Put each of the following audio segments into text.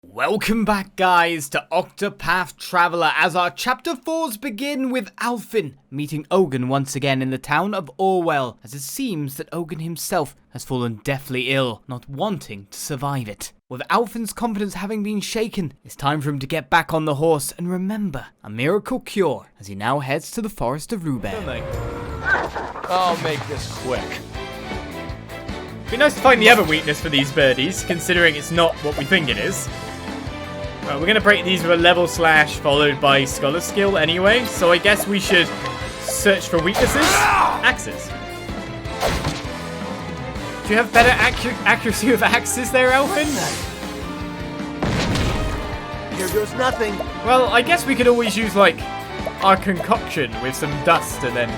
Welcome back, guys, to Octopath Traveller as our chapter 4s begin with Alfyn meeting Ogre once again in the town of Orwell, as it seems that Ogre himself has fallen deathly ill, not wanting to survive it. With Alfyn's confidence having been shaken, it's time for him to get back on the horse and remember a miracle cure as he now heads to the forest of Rubeh. I'll make this quick. Be nice to find the other weakness for these birdies, considering it's not what we think it is. We're going to break these with a level slash followed by scholar skill anyway, so I guess we should search for weaknesses. Axes. Do you have better accuracy with axes there, Alfyn? Here goes nothing. Well, I guess we could always use, like, our concoction with some dust and then...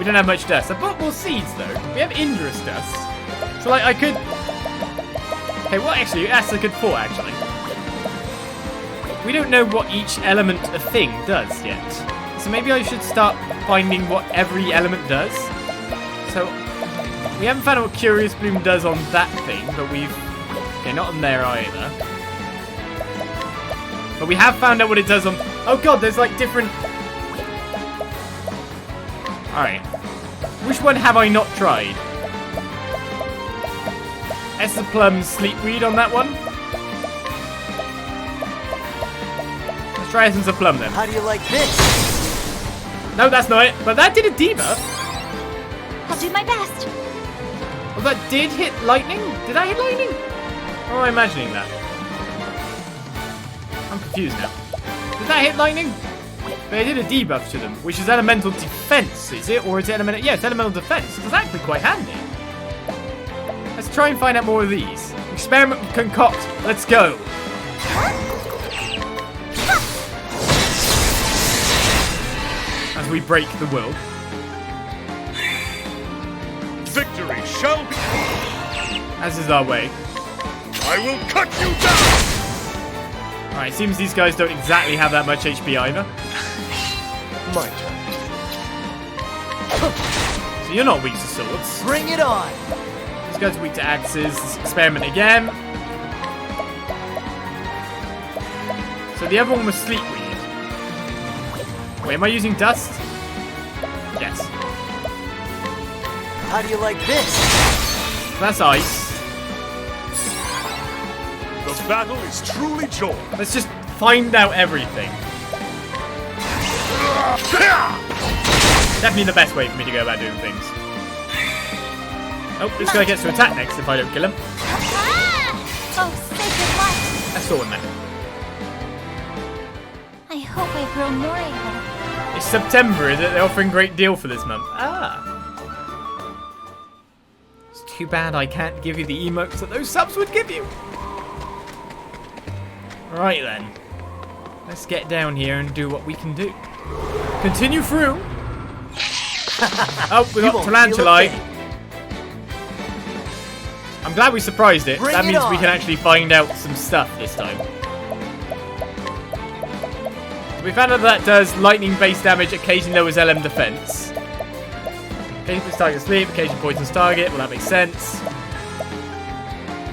We don't have much dust. I've got more seeds, though. We have injurious dust. So, like, I could... Okay, well, actually, that's a good thought, actually. We don't know what each element of thing does yet. So maybe I should start finding what every element does. So, we haven't found out what Curious Bloom does on that thing, but we've... Okay, not on there either. But we have found out what it does on... Oh god, there's like different... Alright. Which one have I not tried? Plum Sleepweed on that one? Let's try Essence of Plum then. How do you like this? No, that's not it. But that did a debuff. I'll do my best. Well, that did hit lightning? Did that hit lightning? Or am I imagining that? I'm confused now. Did that hit lightning? But it did a debuff to them, which is elemental defense, is it? Or is it elemental... Yeah, it's elemental defense. It's actually quite handy. Let's try and find out more of these. Experiment with Concoct. Let's go. As we break the world. Victory shall be. As is our way. I will cut you down. Alright, seems these guys don't exactly have that much HP either. My turn. So you're not weak to swords. Bring it on. This guy's weak to axes. Let's experiment again. So the other one was Sleepweed. Wait, am I using dust? Yes. How do you like this? That's ice. The battle is truly joy. Let's just find out everything. Definitely the best way for me to go about doing things. Oh, this guy gets to attack next if I don't kill him. Oh, sacred light. I saw him there. I hope I grow more able. It's September, is it? They're offering a great deal for this month. Ah. It's too bad I can't give you the emotes that those subs would give you. Right then. Let's get down here and do what we can do. Continue through. Oh, we got Tarantuli. I'm glad we surprised it. That means we can actually find out some stuff this time. So we found out that does lightning-based damage, occasionally lowers LM defense. Occasionally puts target asleep, occasionally poisons target. Well, that makes sense.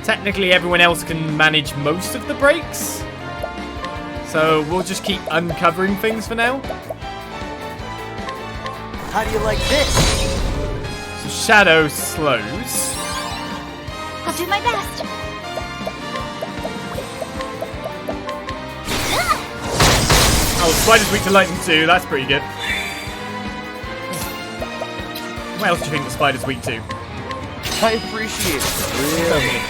Technically, everyone else can manage most of the breaks. So we'll just keep uncovering things for now. How do you like this? So Shadow slows. I'll do my best. Oh, Spider's weak to lightning too. That's pretty good. What else do you think the Spider's weak to? I appreciate it. Really?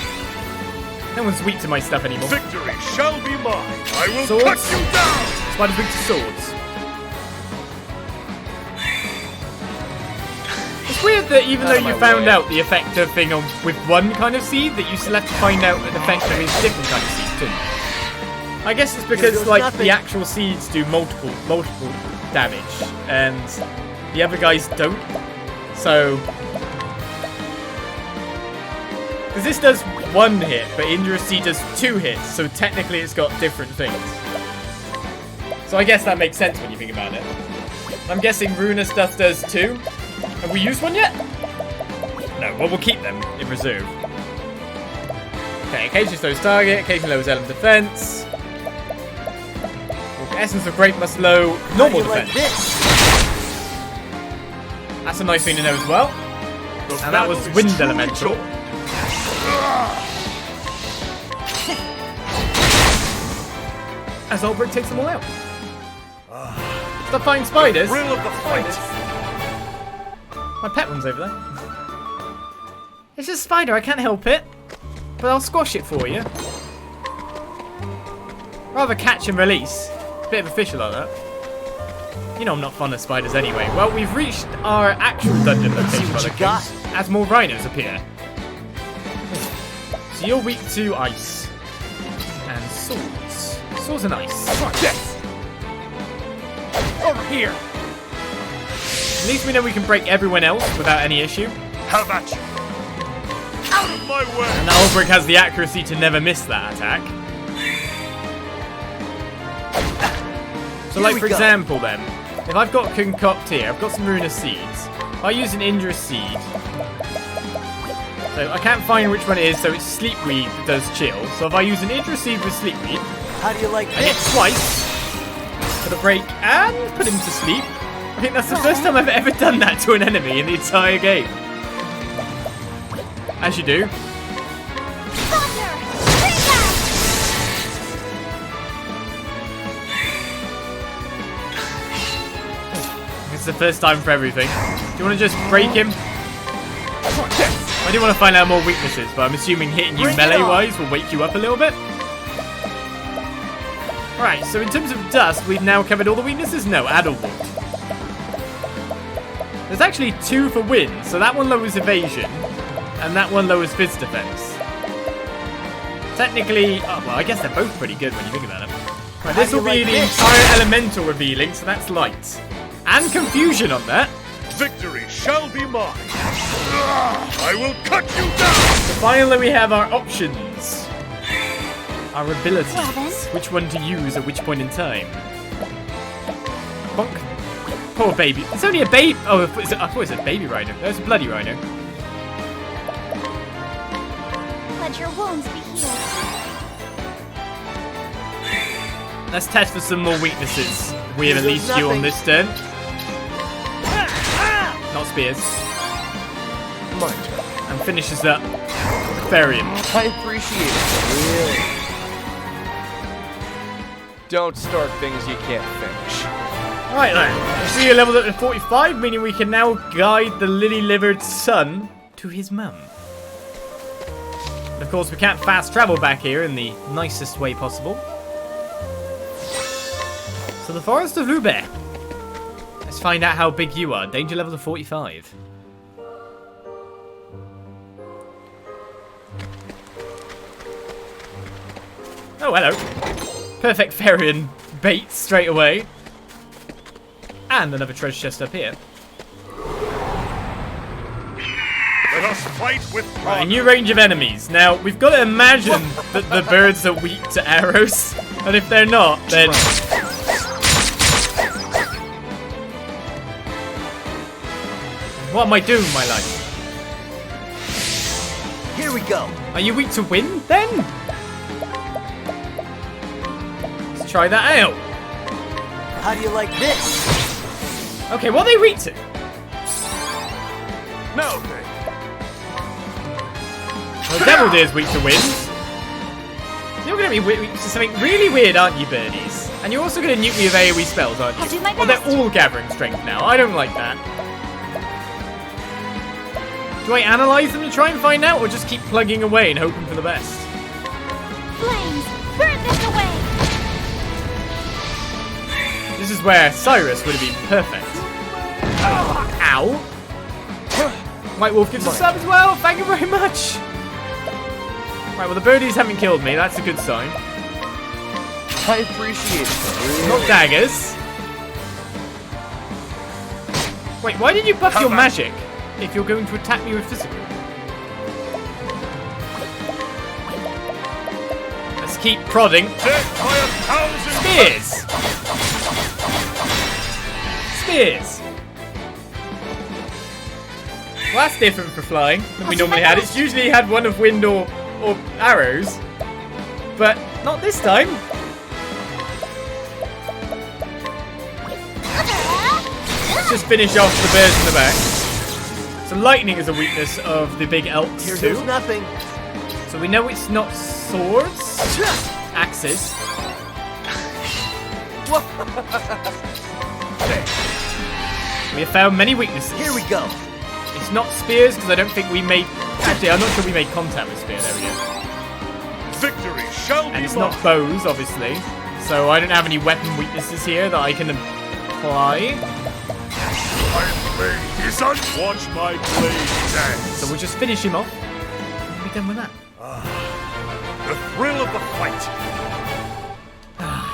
No one's weak to my stuff anymore. Victory shall be mine. I will Swords? cut you down. Spider's weak to swords. It's weird that even though you found out the effect of thing on with one kind of seed, that you still have to find out an effect of his different kind of seeds too. I guess it's because like the actual seeds do multiple damage, and the other guys don't. So, because this does one hit, but Injurious Seed does 2 hits, so technically it's got different things. So I guess that makes sense when you think about it. I'm guessing Ruinous stuff does 2. Have we used one yet? No, well we'll keep them in reserve. Okay, occasionally slows target, occasionally lowers element defense. Essence of Great must low normal How do you defense. like this? That's a nice thing to know as well. The And that was battle is Wind truly Elemental. joined. As Ulbrich takes them all out. Stop fighting spiders. Thrill of the fight. My pet one's over there. It's just a spider, I can't help it. But I'll squash it for you. Rather catch and release. Bit of official on that. You know I'm not fond of spiders anyway. Well, we've reached our actual dungeon location by the got. as more rhinos appear. So you're weak to ice. And swords. Swords and ice. Yes. Over here. At least we know we can break everyone else without any issue. Have at you. Out of my way. And Ulbrich has the accuracy to never miss that attack. So like we for go. example then, if I've got Concoct here, I've got some Runa Seeds. If I use an Injurious Seed, so I can't find which one it is, so it's Sleepweed that does chill. So if I use an Injurious Seed with Sleepweed, How do you like I hit this? twice for the break and put him to sleep. I think that's the first time I've ever done that to an enemy in the entire game. As you do. Thunder! Rebound! It's the first time for everything. Do you want to just break him? I do want to find out more weaknesses, but I'm assuming hitting you Bring it on. melee-wise will wake you up a little bit. Right, so in terms of dust, we've now covered all the weaknesses? No, Addlewood. There's actually 2 for wind, so that one lowers evasion, and that one lowers Fizz defense. Technically, oh, well, I guess they're both pretty good when you think about it. Right, this will How do be you the like this? entire elemental revealing, so that's light. And confusion on that. Victory shall be mine. I will cut you down. So finally we have our options. Our abilities. Well then. Which one to use at which point in time. Bonk. Poor baby. It's only a baby. Oh, I thought it was a baby rhino. No, it's a bloody rhino. Let your wounds be healed. Let's test for some more weaknesses. We have at There's least you on nothing. this turn. Not spears. My turn. And finishes up Therian. I appreciate it. Really. Don't start things you can't finish. Right then. So you're leveled up to 45, meaning we can now guide the lily-livered son to his mum. And of course, we can't fast travel back here in the nicest way possible. So the Forest of Rubeh. Let's find out how big you are. Danger level of 45. Oh, hello. Perfect Therian bait straight away. And another treasure chest up here. Let us fight with Right, a honor. new range of enemies. Now, we've got to imagine that the birds are weak to arrows. And if they're not, then... What am I doing with my life? Here we go. Are you weak to wind, then? Let's try that out. How do you like this? Okay, what are they weak to? Now then. Well, Devil Deer's weak to wind. You're going to be weak to something really weird, aren't you, birdies? And you're also going to nuke me with AoE spells, aren't you? I'll do my Well, they're best. all gathering strength now. I don't like that. Do I analyze them to try and find out, or just keep plugging away and hoping for the best? Flames, burn this away! This is where Cyrus would have been perfect. Ow! White Wolf gives us sub as well. Thank you very much. Right, well the birdies haven't killed me. That's a good sign. I appreciate it. Really. Not daggers. Wait, why did you buff your magic if you're going to attack me with physical? Let's keep prodding. Death by 1,000 Spears! Spears! Well, that's different for flying than we normally had. It's usually had one of wind or arrows. But not this time. let's just finish off the birds in the back. So lightning is a weakness of the big elks Here too. goes nothing. So we know it's not swords, axes. We have found many weaknesses. Here we go. It's not spears because I don't think we made. Actually, I'm not sure we made contact with spear. There we go. Victory shall And be it's mine. not bows, obviously. So I don't have any weapon weaknesses here that I can apply. My blade is on. Watch my blade dance. So we'll just finish him off. And we'll be done with that. The thrill of the fight.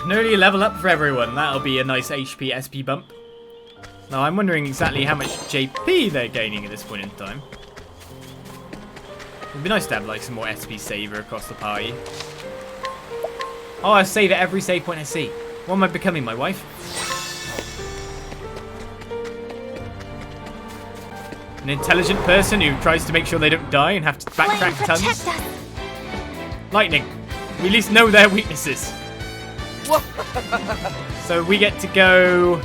Nearly a level up for everyone. That'll be a nice HP SP bump. Now I'm wondering exactly how much JP they're gaining at this point in time. It'd be nice to have like some more SP saver across the party. Oh, I save at every save point I see. What am I becoming, my wife? An intelligent person who tries to make sure they don't die and have to backtrack Flame, protect tons. us. Lightning. We at least know their weaknesses. So we get to go.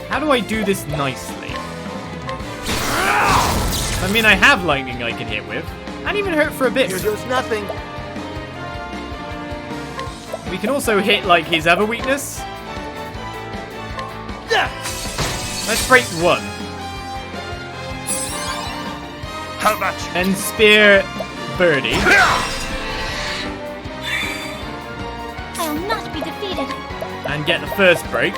How do I do this nicely? I mean, I have lightning I can hit with, and even hurt for a bit. Here goes nothing. We can also hit like his other weakness. Let's break one. How about you? Then spear Birdie. I'll not be defeated. And get the first break.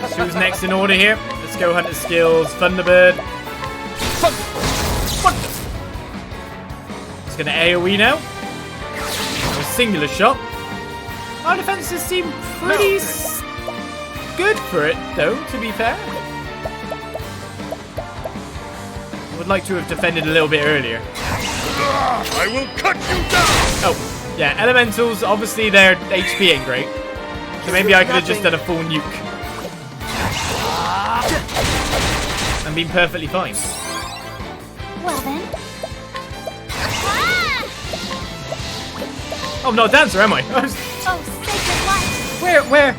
So who's next in order here? Let's go Hunter Skills, Thunderbird. Thunder. It's going to AoE now. A singular shot. Our defenses seem pretty good for it, though, to be fair. I would like to have defended a little bit earlier. I will cut you down. Oh, yeah, elementals, obviously their HP ain't great. So maybe I could have just done a full nuke. And been perfectly fine. Well then. Oh, I'm not a dancer, am I? Oh, sacred light.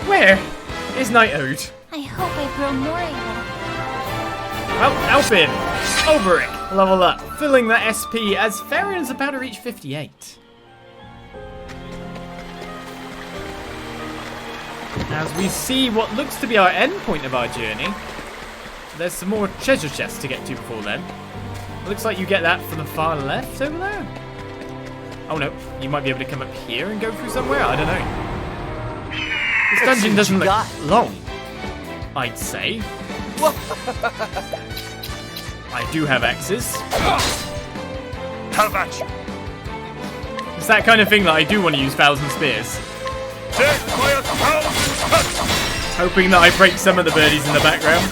Where is Night Ode? I hope I grow more evil. Well, Alfyn, Ogre Eagle, level up, filling that SP as Farron's about to reach 58. As we see what looks to be our end point of our journey, there's some more treasure chests to get to before then. Looks like you get that from the far left over there. Oh no, you might be able to come up here and go through somewhere, I don't know. This dungeon doesn't look long, I'd say. I do have axes. How about you? It's that kind of thing that I do want to use 1,000 spears. Death by 1,000 cuts. Hoping that I break some of the birdies in the background.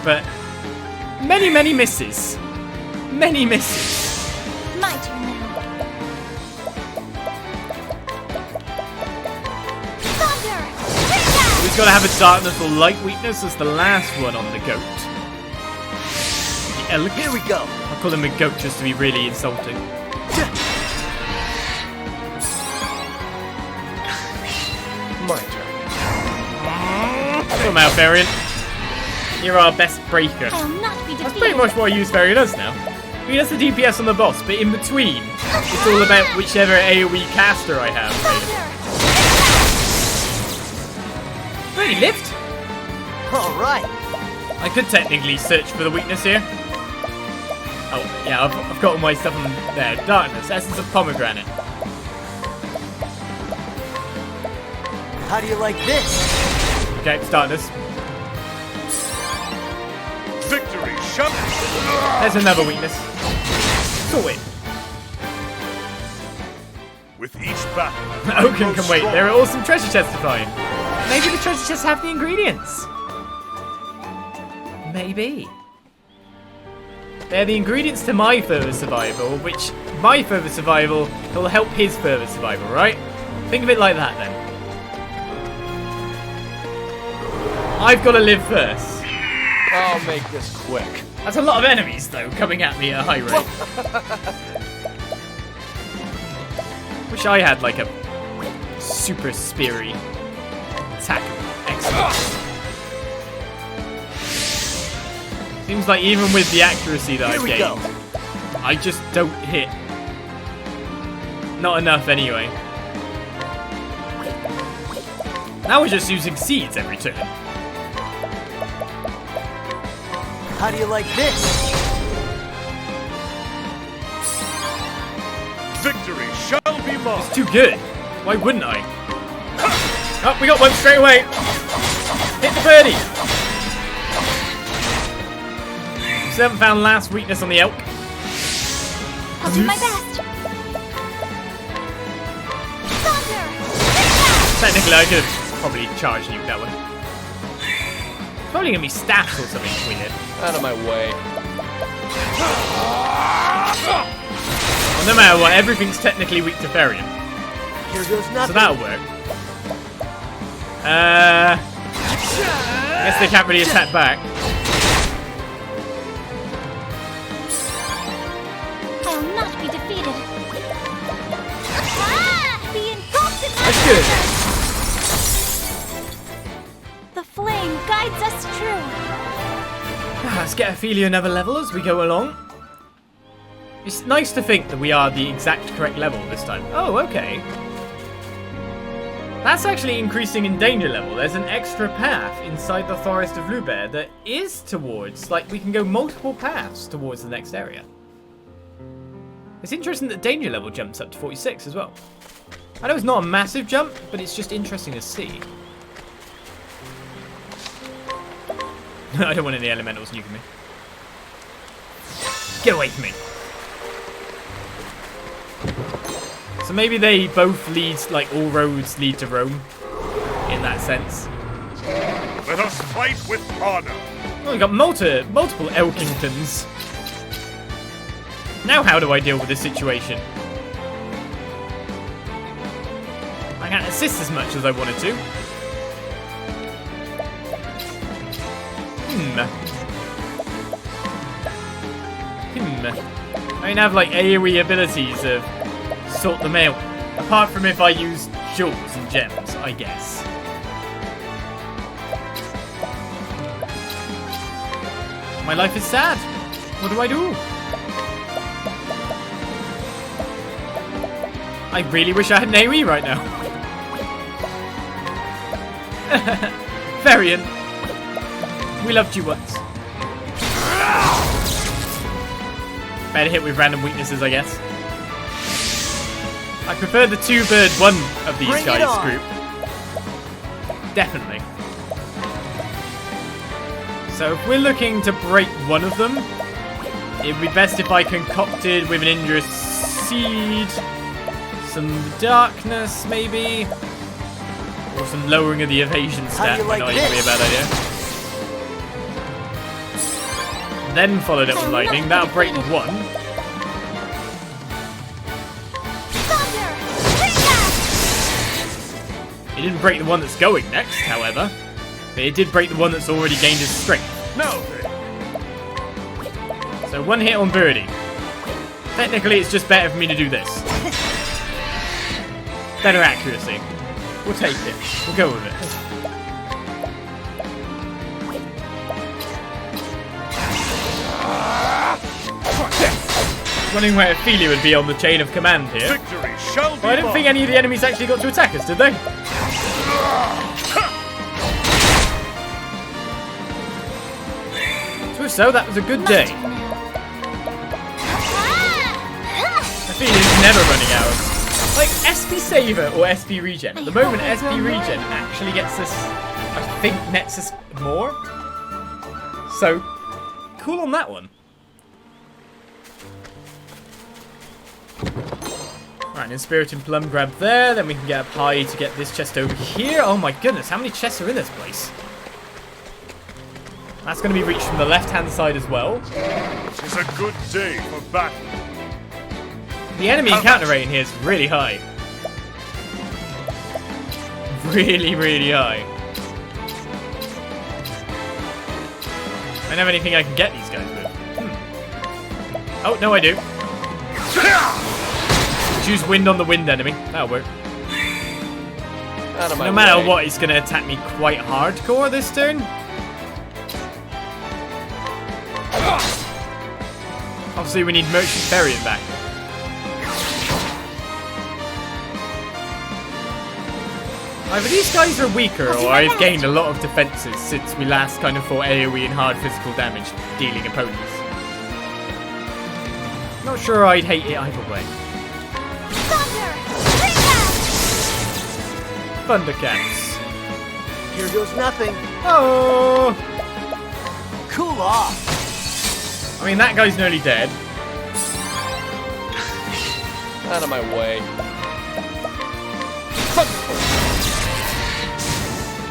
But many misses. Many misses. My turn now. Thunder! We've got to have a darkness or light weakness as the last one on the goat. The elk. Here we go. I'll call him a goat just to be really insulting. My turn. Come out, Varian. You're our best breaker. I'll not be That's defeated. pretty much what I use Varian does now. He does the DPS on the boss, but in between, it's all about whichever AoE caster I have. Really lived? All right. I could technically search for the weakness here. Oh, yeah, I've got all my stuff on there. Darkness, Essence of Pomegranate. How do you like this? Okay, it's darkness. Victory shall. There's another weakness. Sort it. With each battle, Oaken can wait. There are awesome treasure chests to find. Maybe the treasure chests have the ingredients. Maybe. They're the ingredients to my further survival, which my further survival will help his further survival, right? Think of it like that then. I've got to live first. I'll make this quick. That's a lot of enemies, though, coming at me at a high rate. Wish I had, like, a super speary attack. Excellent. Seems like even with the accuracy that I've gained, I just don't hit. Not enough, anyway. Now we're just using seeds every turn. How do you like this? Victory shall be mine. It's too good. Why wouldn't I? Oh, we got one straight away. Hit the birdie. Still haven't found last weakness on the elk. I'll do my best. Thunder! Technically, I could have probably charged nuke that one. It's probably gonna be stats or something weird. Out of my way. Well, no matter what, everything's technically weak to Therian. Here goes nothing. So that'll work. I guess they can't really attack back. I'll not be defeated. Ah! The engulfed That's good. The flame guides us true. Let's get Ophelia another level as we go along. It's nice to think that we are the exact correct level this time. Oh, okay. That's actually increasing in danger level. There's an extra path inside the Forest of Rubeh that is towards, like, we can go multiple paths towards the next area. It's interesting that danger level jumps up to 46 as well. I know it's not a massive jump, but it's just interesting to see. I don't want any elementals nuking me. Get away from me. So maybe they both lead, like all roads lead to Rome, in that sense. Let us fight with honor. Oh, we got multiple Elkingtons. Now how do I deal with this situation? I can't assist as much as I wanted to. I mean, have like AoE abilities of sort them out. Apart from if I use jewels and gems, I guess. My life is sad. What do I do? I really wish I had an AoE right now. Therian, we loved you once. Better hit with random weaknesses, I guess. I prefer the two-bird one of these guys group. Definitely. So if we're looking to break one of them, it would be best if I concocted with an injurious seed, some darkness maybe, or some lowering of the evasion stat. Might not even be a bad idea. Then followed up with lightning. That'll break one. It didn't break the one that's going next, however. But it did break the one that's already gained his strength. Now then. So one hit on Birdie. Technically, it's just better for me to do this. Better accuracy. We'll take it. We'll go with it. Running where Ophelia would be on the chain of command here. Victory shall be But I don't think any of the enemies actually got to attack us, did they? So that was a good day. Ophelia's never running out. Like, SP Saver or SP Regen. At the moment, SP Regen actually gets us, I think, nets us more. So, cool on that one. Right, Inspiriting Plum grab there. Then we can get a pie to get this chest over here. Oh my goodness, how many chests are in this place? That's going to be reached from the left-hand side as well. It's a good day for battle. The enemy encounter rate in here is really high. Really, really high. don't have anything I can get these guys with. Oh, no, I do. Choose wind on the wind enemy. That'll work. Out of my No matter way. what, he's going to attack me quite hardcore this turn. Obviously, we need Merchant Ferrying back. Either these guys are weaker, or I've gained a lot of defenses since we last kind of fought AoE and hard physical damage dealing opponents. Not sure I'd hate it either way. Thundercats. Here goes nothing. Oh! Cool off. I mean, that guy's nearly dead. Out of my way.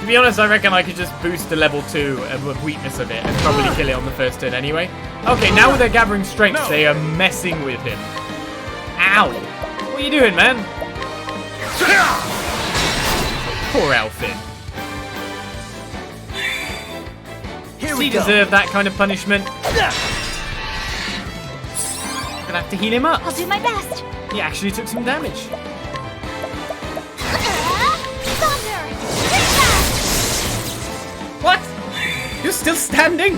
To be honest, I reckon I could just boost the level 2 of the weakness of it and probably kill it on the first turn anyway. Okay, now they're gathering strength, they are messing with him. Ow! What are you doing, man? Poor Alfyn. Here Does we he go. deserve that kind of punishment? Gonna have to heal him up. I'll do my best. He actually took some damage. Thunder! What? You're still standing?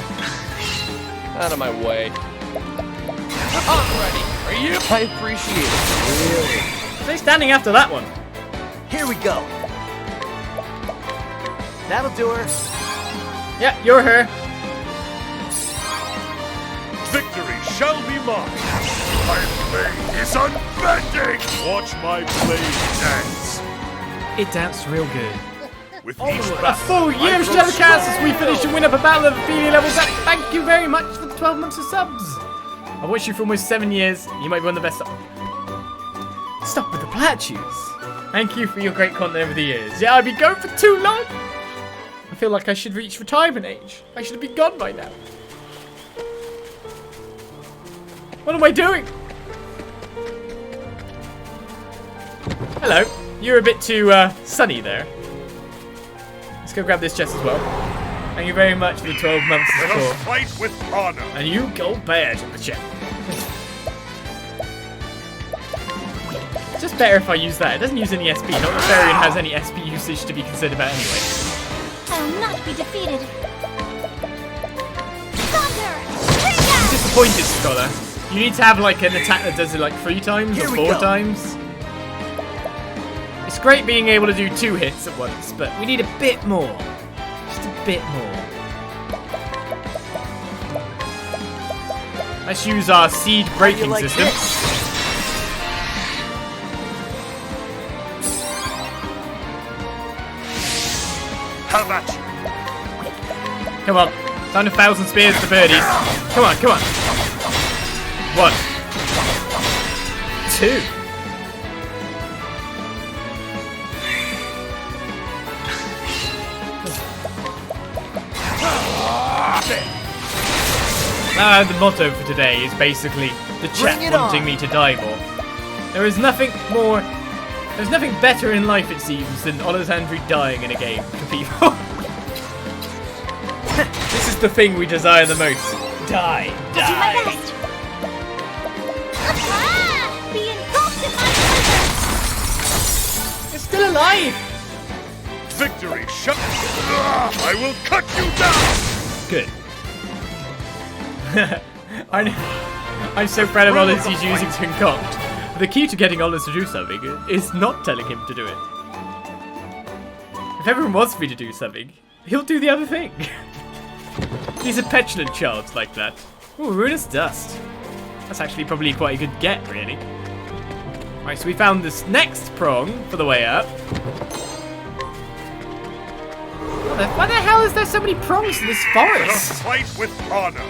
Out of my way. I'm ready. Are you? I appreciate it. Really? Stay standing after that one. Here we go. That'll do her. Yeah, you're her. Victory shall be mine. My blade is unbending. Watch my blade dance. It danced real good. With A each breath, full year of I grow Shadowcast as we stronger. finish and win up a battle of Ophelia levels up. Thank you very much for the 12 months of subs. I've watched you for almost 7 years. You might be one of the best. Stop with the platitudes. Thank you for your great content over the years. Yeah, I've been going for too long. I feel like I should reach retirement age. I should have been gone by now. What am I doing? Hello. You're a bit too sunny there. Let's go grab this chest as well. Thank you very much for the 12 months of Let support. us fight with honor. And you go bad in the chat. It's just better if I use that. It doesn't use any SP. Not that Varian has any SP usage to be considered about anyway. I'll not be defeated. Thunder! I'm disappointed, Scholar. You need to have like an attack that does it like 3 times Here or we 4 go. times. It's great being able to do 2 hits at once, but we need a bit more. Just a bit more. Let's use our seed breaking like system. this? Have at you. Come on. Time to 1,000 spears to birdies. Come on, come on. 1. 2. The motto for today is basically the chat Bring it wanting on. me to die more. There is nothing more. There's nothing better in life, it seems, than Alessandri dying in a game to people. This is the thing we desire the most. Die. I'll do my Die. best. Be engulfed in my blizzard. You're still alive. Victory shall. I will cut you down. Good. I'm so proud of Ollus he's using to concoct. The key to getting Ollus to do something is not telling him to do it. If everyone wants me to do something, he'll do the other thing. He's a petulant child like that. Ooh, ruinous dust. That's actually probably quite a good get, really. Alright, so we found this next prong for the way up. Why the hell is there so many prongs to this Let us forest? fight with honor.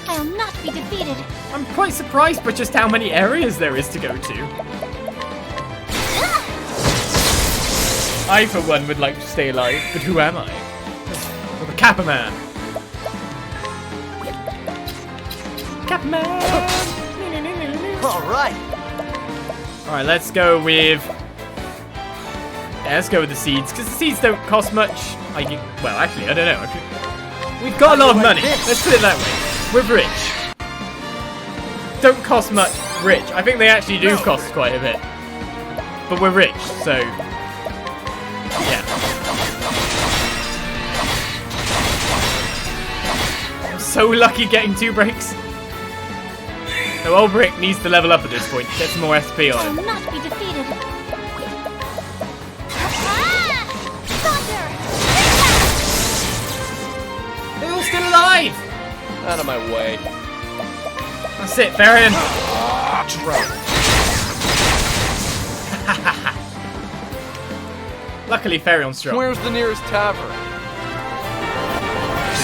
I'll not be defeated. I'm quite surprised by just how many areas there is to go to. I, for one, would like to stay alive, but who am I? Well, the Kappa Man. Kappa Man! All right. Alright, let's go with... Yeah, let's go with the seeds, because the seeds don't cost much. Well, actually, I don't know. We've got a lot of money. Let's put it that way. We're rich. Don't cost much rich. I think they actually do cost quite a bit. But we're rich, so... yeah. I'm so lucky getting 2 breaks. No, old Brick needs to level up at this point. Get some more SP on I him. will not be defeated. Ah! Thunder! They're all still alive! Out of my way. That's it, Varian. Luckily, Ferion's strong. Where's the nearest tavern?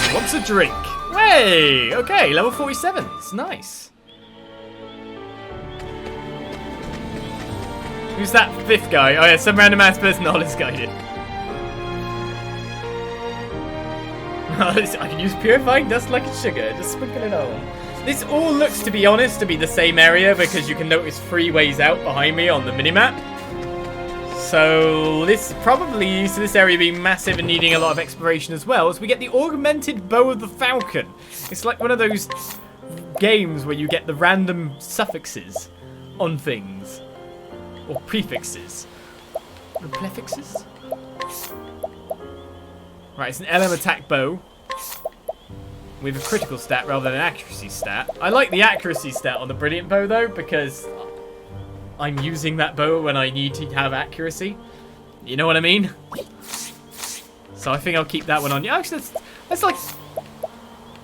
He wants a drink. Hey! Okay, level 47. It's nice. Who's that 5th guy? Oh yeah, some random ass person all is guided. I can use purifying dust like it's sugar. Just sprinkle it on. This all looks, to be honest, to be the same area because you can notice 3 ways out behind me on the minimap. So this probably leads to this area being massive and needing a lot of exploration as well, as we get the augmented bow of the falcon. It's like one of those games where you get the random suffixes on things. Or prefixes. Or prefixes? Right, it's an LM attack bow. With a critical stat rather than an accuracy stat. I like the accuracy stat on the brilliant bow though, because I'm using that bow when I need to have accuracy. You know what I mean? So I think I'll keep that one on. Yeah, actually, that's like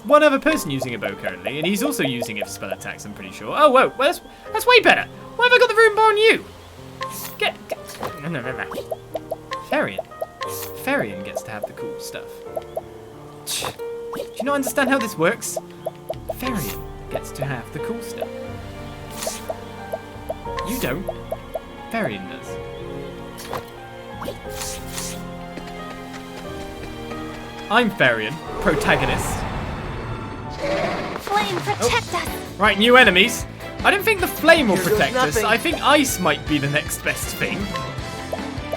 one other person using a bow currently, and he's also using it for spell attacks, I'm pretty sure. Oh, whoa, well, that's way better. Why have I got the rune bar on you? Get. No. Farian. Farian gets to have the cool stuff. Do you not understand how this works? Farian gets to have the cool stuff. You don't. Farian does. I'm Farian, protagonist. Flame, protect us! Right, new enemies. I don't think the flame will protect us. I think ice might be the next best thing.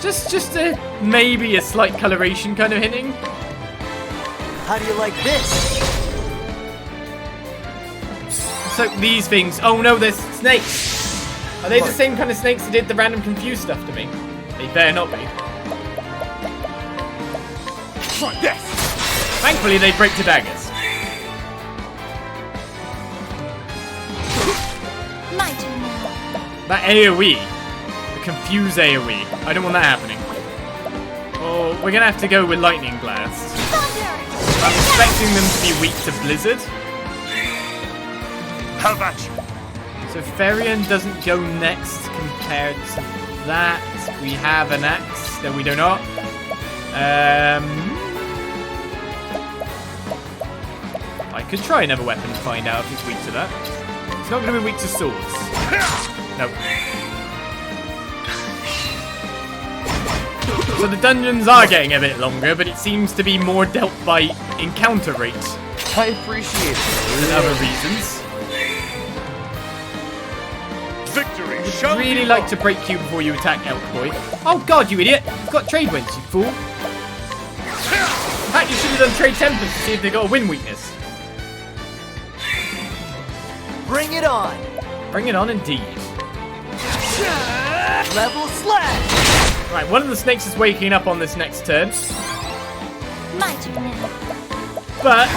Just maybe a slight coloration kind of hinting. How do you like this? So these things. Oh no, there's snakes. Are they the same kind of snakes that did the random confused stuff to me? They better not be. Yes! Thankfully, they break to daggers. My turn now. That AoE, the confuse AoE. I don't want that happening. Oh, we're gonna have to go with lightning blast. Thunder! I'm expecting them to be weak to blizzard. How about you? So Farian doesn't go next compared to that. We have an axe. No, we do not. I could try another weapon and find out if it's weak to that. It's not going to be weak to swords. No. So the dungeons are getting a bit longer, but it seems to be more dealt by encounter rates I appreciate it. than other reasons. Victory shall Really be like mine. to break you before you attack Elk Boy. Oh god, you idiot! You've got trade winds, you fool. In fact, you should have done trade tempers to see if they got a win weakness. Bring it on! Bring it on indeed. Level slash! Right, one of the snakes is waking up on this next turn, My turn now. but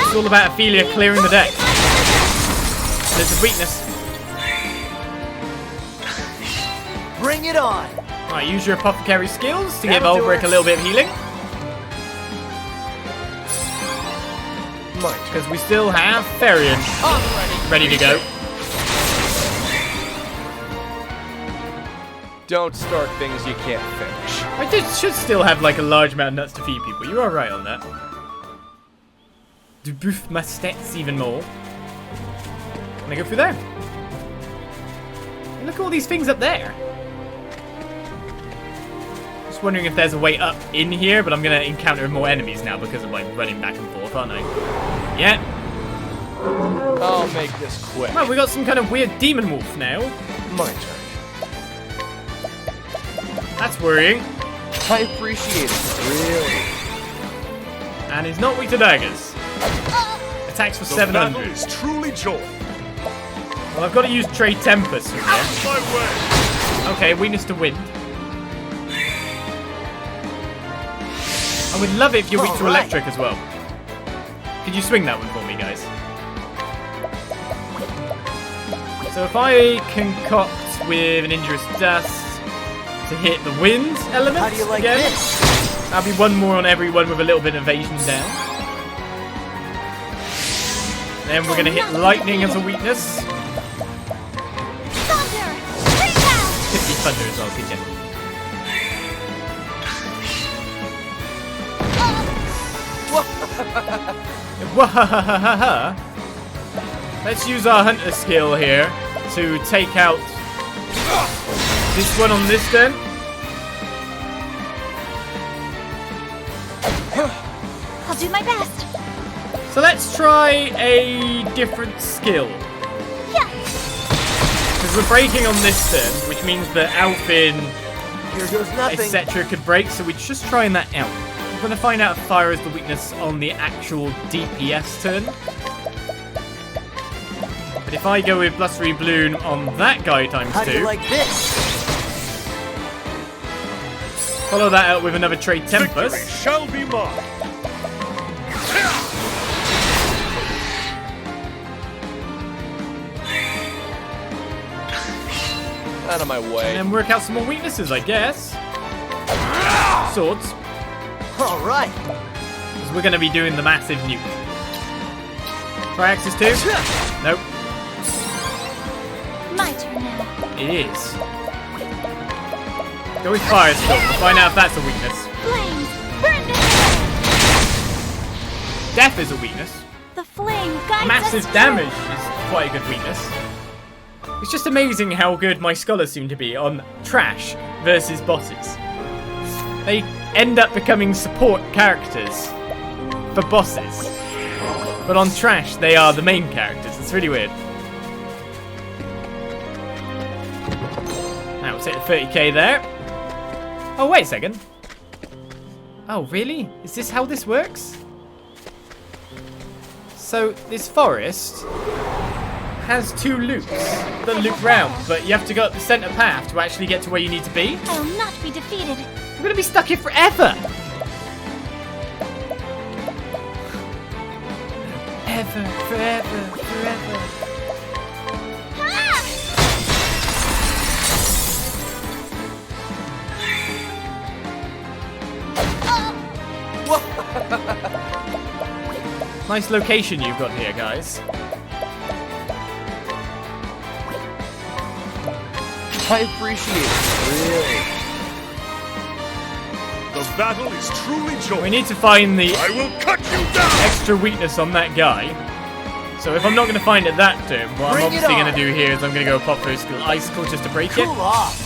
it's all about Ophelia clearing the deck. There's a weakness. Bring it on! Right, use your apothecary skills to give That'll do Ulbrich a it. little bit of healing. Because we still have Farian ready to go. Don't start things you can't finish. I should still have like a large amount of nuts to feed people. You are right on that. To boost my stats even more. Can I go through there? And look at all these things up there. Just wondering if there's a way up in here, but I'm going to encounter more enemies now because of like running back and forth, aren't I? Yeah. I'll make this quick. Well, we got some kind of weird demon wolf now. My turn. That's worrying. I appreciate it. Really? And he's not weak to daggers. Attacks for The battle 700. is truly joy. Well, I've got to use Trade Tempest from Out here. of my way. Okay, weakness to wind. I would love it if you're weak to Alright. electric as well. Could you swing that one for me, guys? So if I concoct with an injurious dust to hit the wind element How do you like again, this? that'll be one more on everyone with a little bit of evasion down. Then we're going to hit lightning as a weakness. Thunder! Bring down! Could be thunder as well, could you? Wahahaha. Let's use our hunter skill here to take out this one on this then. I'll do my best. So let's try a different skill. Yeah. Because we're breaking on this turn, which means that Alfyn, Here goes nothing. etc. could break, so we're just trying that out. We're going to find out if fire is the weakness on the actual DPS turn. But if I go with Blustery Balloon on that guy times How do 2, you like this? follow that out with another Trade Victory Tempest. shall be mine. Out of my way. And then work out some more weaknesses, I guess. Swords. All right. Because we're going to be doing the massive nuke. Try Axis 2. Nope. My turn now. It is. Go with Fire Storm to find out if that's a weakness. Flames! Burn this! Death is a weakness. The flame guides Massive us damage is quite a good weakness. It's just amazing how good my scholars seem to be on trash versus bosses. They end up becoming support characters for bosses. But on trash, they are the main characters. It's really weird. Now, we'll take the 30k there. Oh, wait a second. Oh, really? Is this how this works? So, this forest has 2 loops that loop round, but you have to go up the centre path to actually get to where you need to be. I will not be defeated. We're going to be stuck here forever! Ever, forever, forever. Ah! Nice location you've got here, guys. I appreciate it. Really? The battle is truly joy. We need to find the I will cut you down. extra weakness on that guy. So if I'm not going to find it that turn, what Bring I'm it obviously going on. to do here is I'm going to go pop those icicle just to break Cool it. off.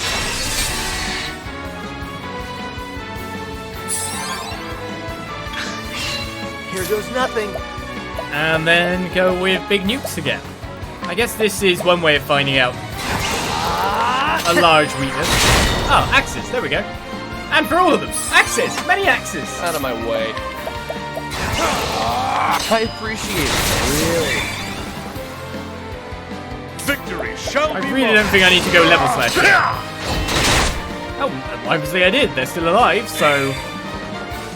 Here goes nothing. And then go with big nukes again. I guess this is one way of finding out a large weakness. Oh, axes. There we go. And for all of them, axes. Many axes. Out of my way. I appreciate it. Really? Victory shall I be really mine. don't think I need to go level slash. Oh, obviously I did. They're still alive, so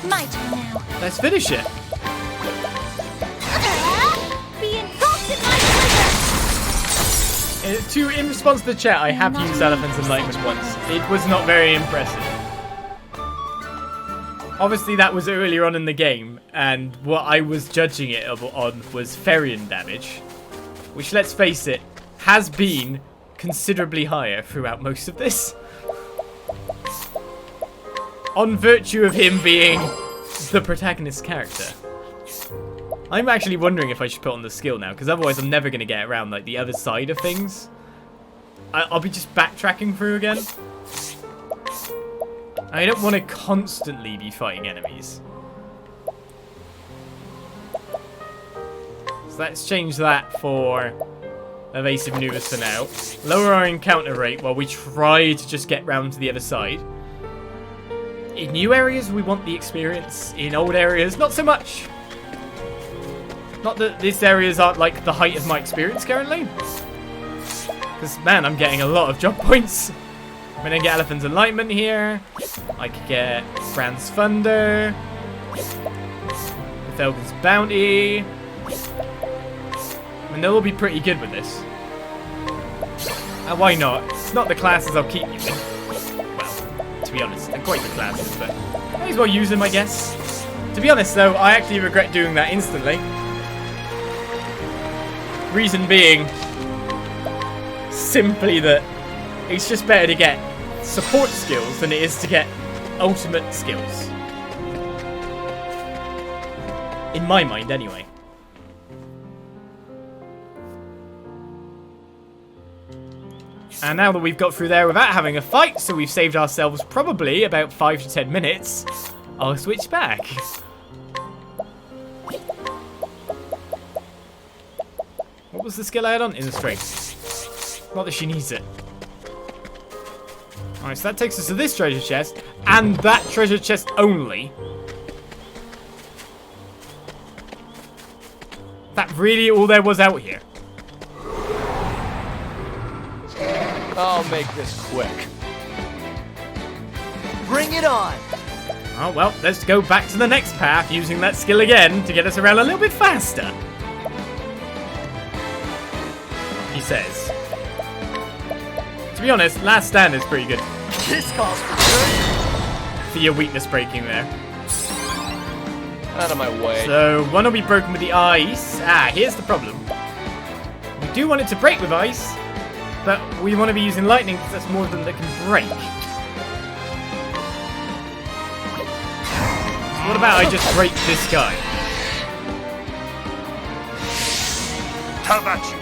My turn now. let's finish it. Be engulfed in my pleasure. In response to the chat, I have used Elephant's Enlightenment once. It was not very impressive. Obviously, that was earlier on in the game, and what I was judging it on was Ferian damage, which, let's face it, has been considerably higher throughout most of this. On virtue of him being the protagonist character. I'm actually wondering if I should put on the skill now, because otherwise I'm never going to get around like the other side of things. I'll be just backtracking through again. I don't want to constantly be fighting enemies. So let's change that for evasive maneuvers for now. Lower our encounter rate while we try to just get round to the other side. In new areas, we want the experience. In old areas, not so much. Not that these areas aren't like the height of my experience currently. Because, man, I'm getting a lot of job points. I'm going to get Alfyn's Enlightenment here. I could get Fran's Thunder. Felgen's Bounty. I mean, they'll all be pretty good with this. And why not? It's not the classes I'll keep using. Well, to be honest, they're quite good classes, but may as well use them, I guess. To be honest, though, I actually regret doing that instantly. Reason being, simply that it's just better to get support skills than it is to get ultimate skills. In my mind, anyway. And now that we've got through there without having a fight, so we've saved ourselves probably about 5 to 10 minutes, I'll switch back. What was the skill I had on? In the strength. Not that she needs it. Alright, so that takes us to this treasure chest, and that treasure chest only. That really all there was out here. I'll make this quick. Bring it on! Oh, well, let's go back to the next path using that skill again to get us around a little bit faster. He says. To be honest, Last Stand is pretty good. This calls for good. For your weakness breaking there. Out of my way. So, one will be broken with the ice. Ah, here's the problem. We do want it to break with ice, but we want to be using lightning because that's more than they can break. So what about I just break this guy? How about you?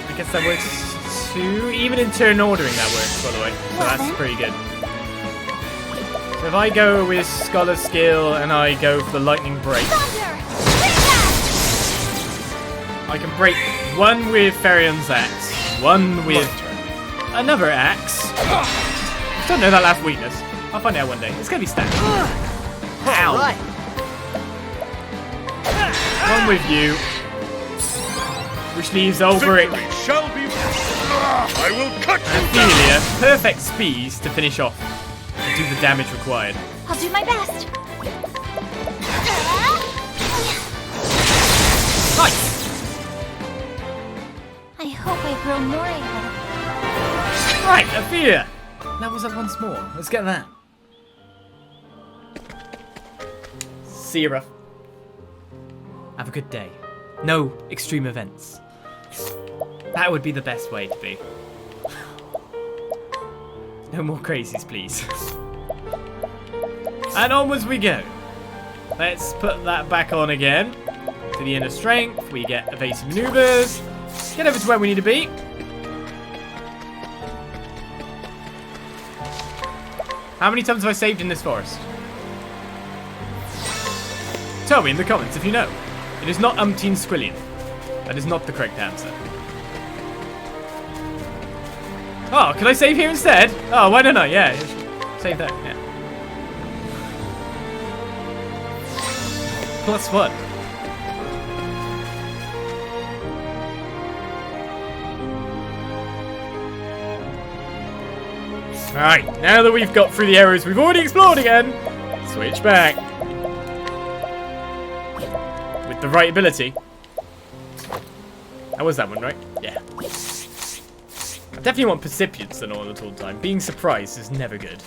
I guess that works too. Even in turn ordering that works, by the way. So that's pretty good. So if I go with Scholar Skill and I go for the Lightning Break, I can break one with Ferion's axe, one with another axe. I don't know that last weakness. I'll find out one day. It's gonna be standard. Ow. Right. One with you, which leaves over it. Victory shall be. I will cut you down. Ophelia, perfect speed to finish off and do the damage required. I'll do my best. Nice. I hope I grow more able. Right, Ophelia. That was it once more. Let's get that. See you, Ruff. Have a good day. No extreme events. That would be the best way to be. No more crazies, please. And onwards we go. Let's put that back on again. To the inner strength, we get evasive maneuvers. Get over to where we need to be. How many times have I saved in this forest? Tell me in the comments if you know. It is not umpteen squillion. That is not the correct answer. Oh, can I save here instead? Oh, why don't I? Yeah, save that, yeah. +1. Alright, now that we've got through the areas we've already explored again, switch back. With the right ability. That was that one, right? Yeah. I definitely want percipience than all at all time. Being surprised is never good.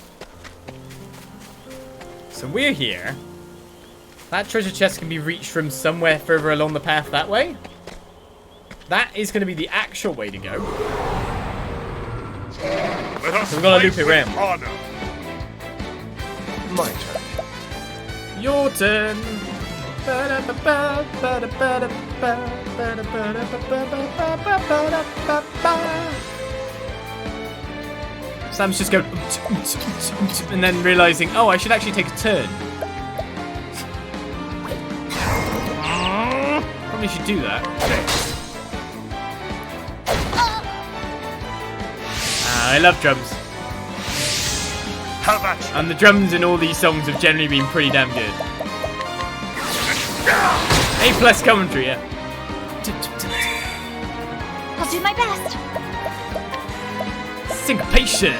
So we're here. That treasure chest can be reached from somewhere further along the path that way. That is going to be the actual way to go. Let us So we've got to loop fight it with around. honor. My turn. Your turn. Sam's just going and then realizing, oh, I should actually take a turn. Probably should do that. I love drums. How about you? And the drums in all these songs have generally been pretty damn good. A+ commentary, yeah. I'll do my best. Syncopation.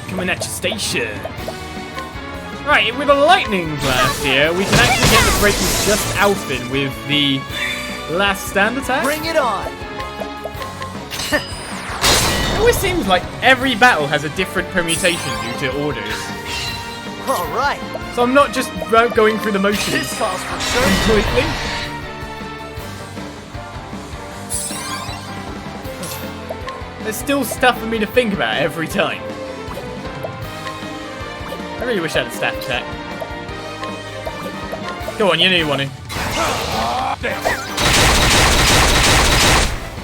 Coming at your station. Right, with a lightning blast here, we can actually get the break with just Alfyn with the last stand attack. Bring it on. It always seems like every battle has a different permutation due to orders. All right. So I'm not just going through the motions This calls for surgery. completely. There's still stuff for me to think about every time. I really wish I had a staff attack. Go on, you know you want to.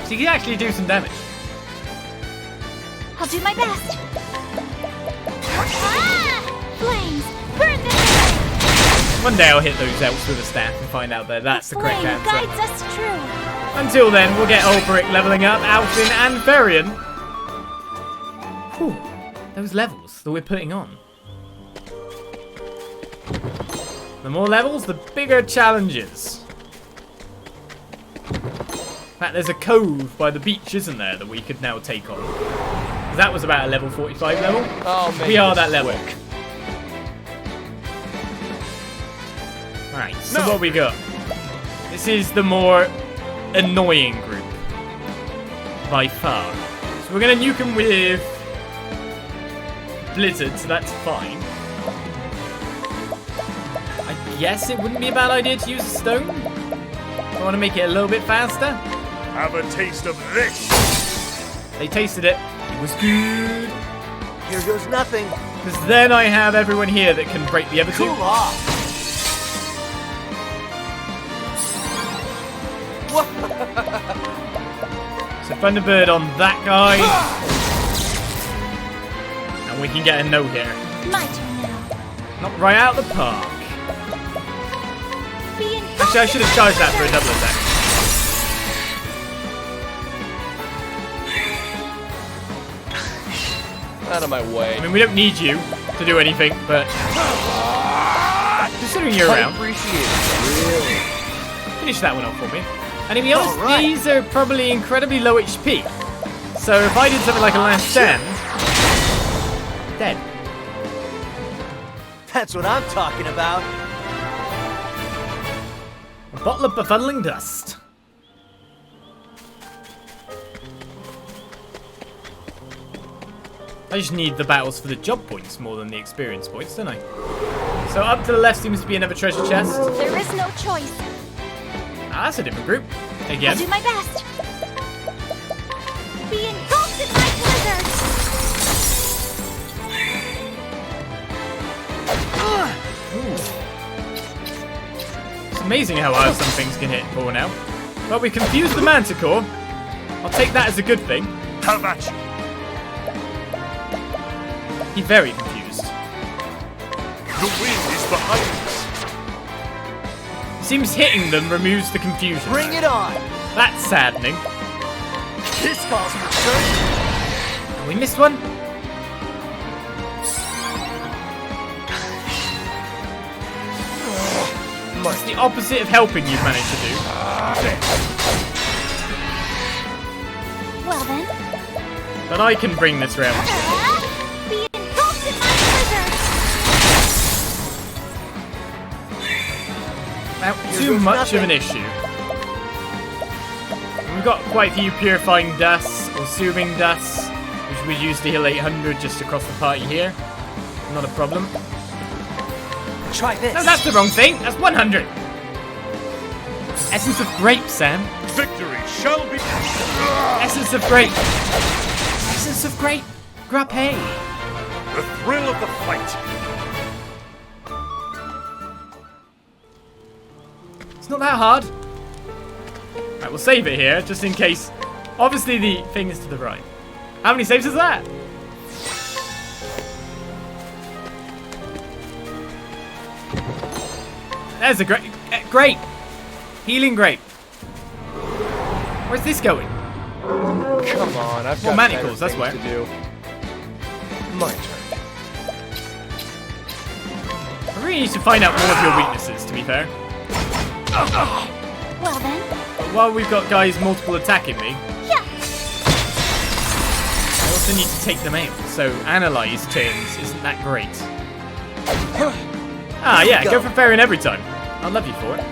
So you can actually do some damage. I'll do my best. Ah! Flames! Burn them away! One day I'll hit those elves with a staff and find out that that's the correct Flame answer. guides us true. Until then, we'll get Ulbrich leveling up, Alfyn and Varian. Whew, those levels that we're putting on. The more levels, the bigger challenges. In fact, there's a cove by the beach, isn't there, that we could now take on. That was about a level 45 level. Oh, man. We are that level. Alright, so what we got? This is the more annoying group. By far. So we're going to nuke them with Blizzard, so that's fine. I guess it wouldn't be a bad idea to use a stone. I want to make it a little bit faster. Have a taste of this. They tasted it. It was good. Here goes nothing. Because then I have everyone here that can break the other two. Cool off. So Thunderbird on that guy. And we can get a no here. My turn now. Not right out the park. Be in Actually, I should have charged that for a double attack. Out of my way. I mean, we don't need you to do anything, but considering you're I around, appreciate it. finish that one off for me. And to be honest, Alright. these are probably incredibly low HP. So if I did something like a last stand, dead. That's what I'm talking about. A bottle of befuddling dust. I just need the battles for the job points more than the experience points, don't I? So up to the left seems to be another treasure chest. There is no choice. Ah, that's a different group. I'll Again. do my best. Be engulfed in my blizzard. It's amazing how hard some things can hit for now. Well, we confused the Manticore. I'll take that as a good thing. How about you? He's very confused. The wind is behind us. Seems hitting them removes the confusion. Bring it on. That's saddening. This calls for surgery. And we missed one. It's the opposite of helping you've managed to do. Well then. But I can bring this round. Be engulfed in my blizzard. Not Here too goes much of an nothing. issue. We've got quite a few purifying dusts or soothing dusts, which we use to heal 800 just across the party here. Not a problem. Try this. No, that's the wrong thing. That's 100. Essence of grape, Sam. Victory shall be. Essence of grape. Essence of grape. Grape. The thrill of the fight. It's not that hard. Right, we'll save it here, just in case. Obviously, the thing is to the right. How many saves is that? There's a grape. Healing grape. Where's this going? Come on, I've got manacles, better that's why. things to do. My turn. I really need to find out more of your weaknesses, to be fair. Well then. But while we've got guys multiple attacking me, Yeah. I also need to take them out. So analyze turns isn't that great. Ah, yeah, go for Fairing every time. I'll love you for it.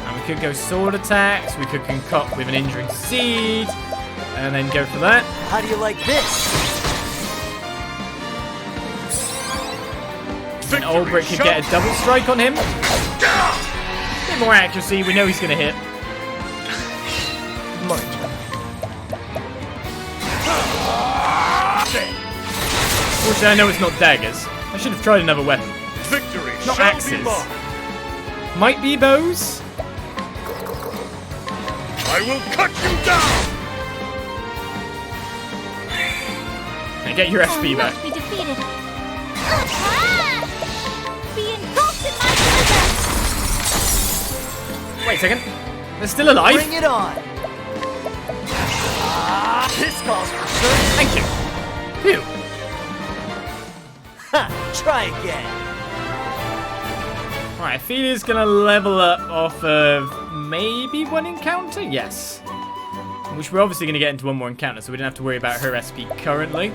And we could go sword attacks, we could concoct with an injuring seed, and then go for that. How do you like this? And Ogre could get a double strike on him. A bit more accuracy, we know he's going to hit. My turn. Fortunately, I know it's not daggers. I should have tried another weapon. Victory Not shall axes. be mine. Might be bows. I will cut you down. And get your SP I'll back. not be defeated. Be engulfed in my presence. Wait a second. They're still alive? Bring it on. This calls for certain. Thank you. Phew. Ha! Try again. Alright, Ophelia's gonna level up off of maybe one encounter? Yes. Which we're obviously gonna get into one more encounter, so we don't have to worry about her SP currently.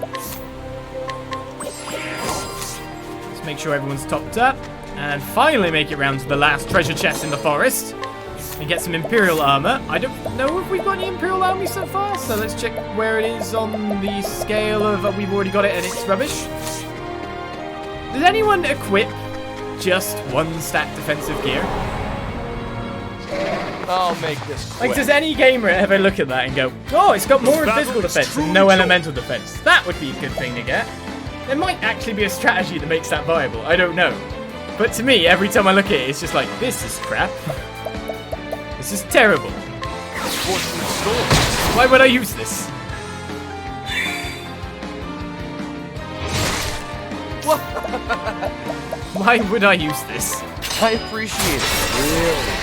Let's make sure everyone's topped up. And finally make it round to the last treasure chest in the forest. And get some Imperial armor. I don't know if we've got any Imperial army so far, so let's check where it is on the scale of we've already got it and it's rubbish. Does anyone equip just one stat defensive gear? I'll make this quick. Like, does any gamer ever look at that and go, oh, it's got more This physical battle is defense and truly no joy. elemental defense? That would be a good thing to get. There might actually be a strategy that makes that viable. I don't know. But to me, every time I look at it, it's just like, this is crap. This is terrible. Why would I use this? Why would I use this? I appreciate it. Really.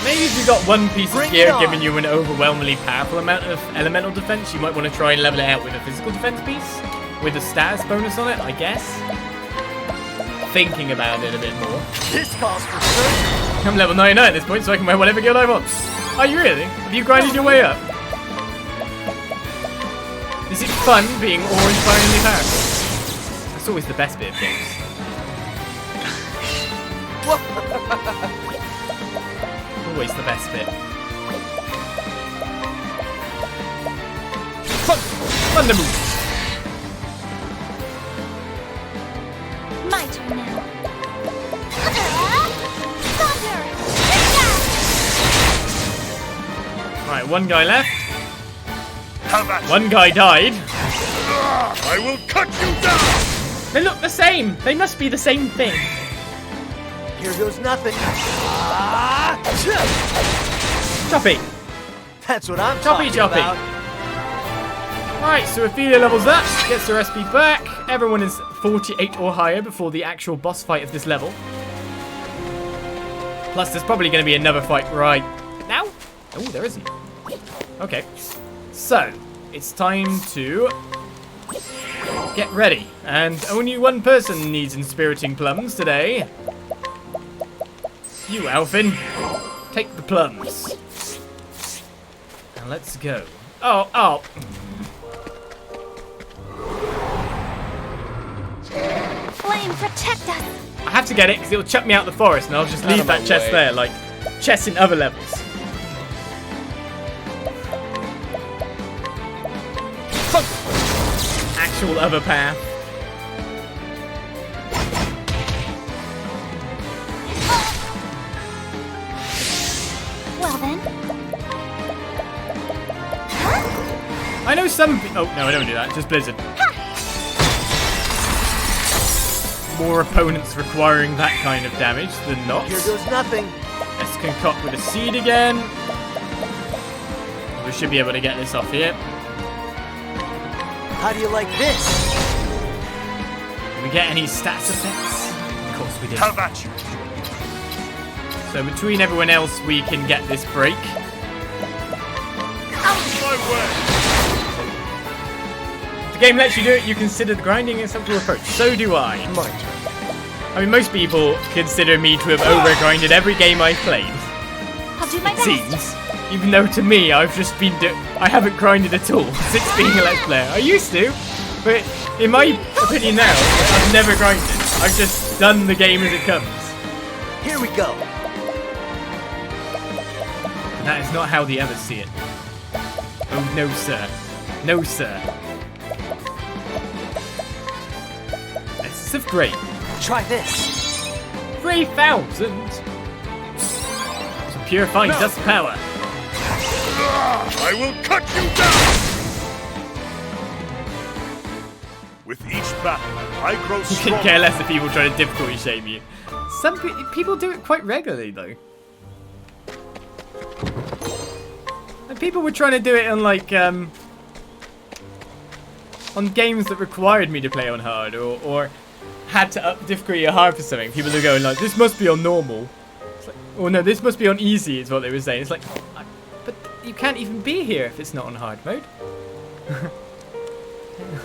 Maybe if you got one piece of Bring gear it on. giving you an overwhelmingly powerful amount of elemental defense, you might want to try and level it out with a physical defense piece. With a status bonus on it, I guess. Thinking about it a bit more. This calls for certain. I'm level 99 at this point, so I can wear whatever gear I want. Are you really? Have you grinded your way up? Is it fun being awe-inspiringly powerful? That's always the best bit of games. Always the best bit. Thunder move! My turn now. Thunder! Right, one guy left. Have at One guy died. I will cut you down. They look the same. They must be the same thing. Here goes nothing. Choppy. That's what I'm Choppy, talking choppy. about. Right, so Ophelia levels up, gets her SP back. Everyone is 48 or higher before the actual boss fight of this level. Plus, there's probably going to be another fight right now. Oh, there isn't. Okay. So, it's time to get ready. And only one person needs inspiriting plums today. You, Alfyn. Take the plums. And let's go. Oh. Flame, protect us! I have to get it because it'll chuck me out the forest and I'll just Out leave of my that chest way. there, like chests in other levels. Actual other path. Well then. I know some. Oh no, I don't do that. Just Blizzard. More opponents requiring that kind of damage than not. Here goes nothing. Let's concoct with a seed again. We should be able to get this off here. How do you like this? Do we get any stats effects? Of we did. Have at you. So between everyone else, we can get this break. Out of my way. The game lets you do it, you consider the grinding an acceptable approach. So do I. My turn. I mean, most people consider me to have over-grinded every game I've played. I'll do my It best. seems. Even though to me, I've just been I haven't grinded at all since being a Let's Player. I used to, but in my opinion now, I've never grinded. I've just done the game as it comes. Here we go. And that is not how the others see it. Oh, no, sir. No, sir. Essence of Great. Try this. 3,000! Some purifying dust power. I will cut you down. With each battle, I grow You can stronger. care less if people try to difficulty shame you. Some people do it quite regularly, though. And people were trying to do it on, like, on games that required me to play on hard, or had to up difficulty or hard for something. People are going like, this must be on normal. It's like, oh no, this must be on easy, is what they were saying. It's like, but you can't even be here if it's not on hard mode.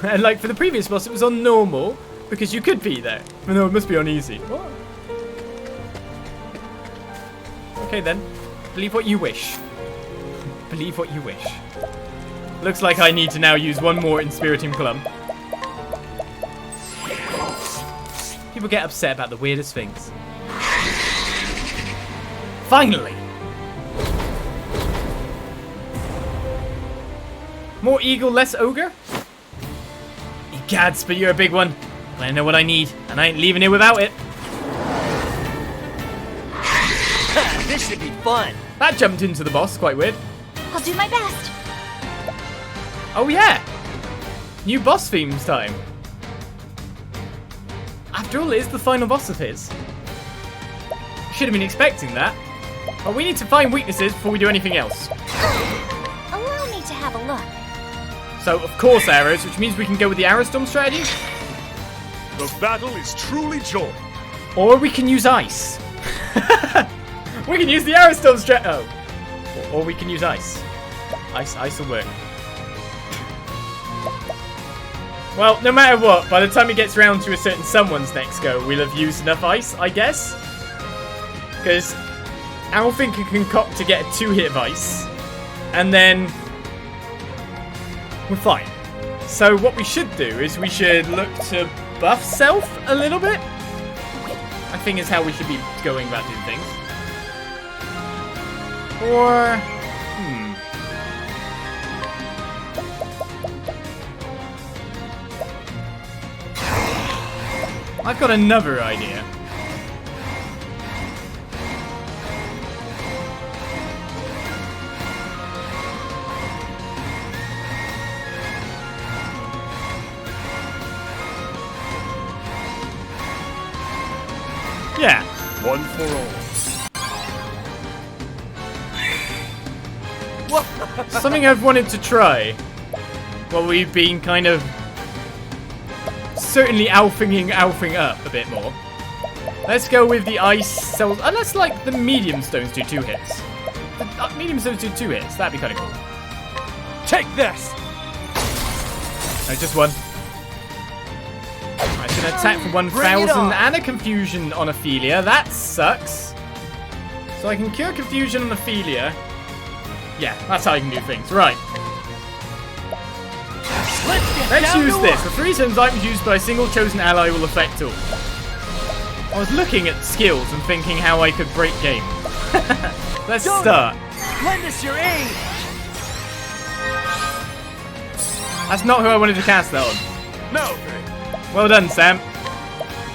And like for the previous boss, it was on normal because you could be there. But no, it must be on easy. What? Okay then, believe what you wish. Believe what you wish. Looks like I need to now use one more Inspiriting Plum. People get upset about the weirdest things. Finally! More eagle, less ogre? Egads, but you're a big one. But I know what I need, and I ain't leaving here without it. This should be fun. That jumped into the boss, quite weird. I'll do my best. Oh yeah! New boss themes time. After all, it is the final boss of his. Should have been expecting that. But we need to find weaknesses before we do anything else. Allow me to have a look. So, of course, arrows, which means we can go with the arrow storm strategy. The battle is truly joy. Or we can use ice. We can use the arrow storm strategy. Oh. Or we can use ice. Ice will work. Well, no matter what, by the time it gets round to a certain someone's next go, we'll have used enough ice, I guess. Because Alfyn can concoct to get a 2-hit of ice. And then we're fine. So what we should do is we should look to buff self a little bit. I think is how we should be going about doing things. Or... I've got another idea. Yeah. One for all. Something I've wanted to try. Well, we've been kind of certainly alphing up a bit more. Let's go with the ice cells. Unless like the medium stones do 2 hits. The medium stones do 2 hits. That'd be kind of cool. Take this. No, just one. Right, it's gonna attack for 1,000 and a confusion on Ophelia. That sucks. So I can cure confusion on Ophelia. Yeah, that's how I can do things. Right. Let's use this. The 3 turns items used by a single chosen ally will affect all. I was looking at skills and thinking how I could break game. Let's start. Lend us your aid. That's not who I wanted to cast that on. No. Well done, Sam.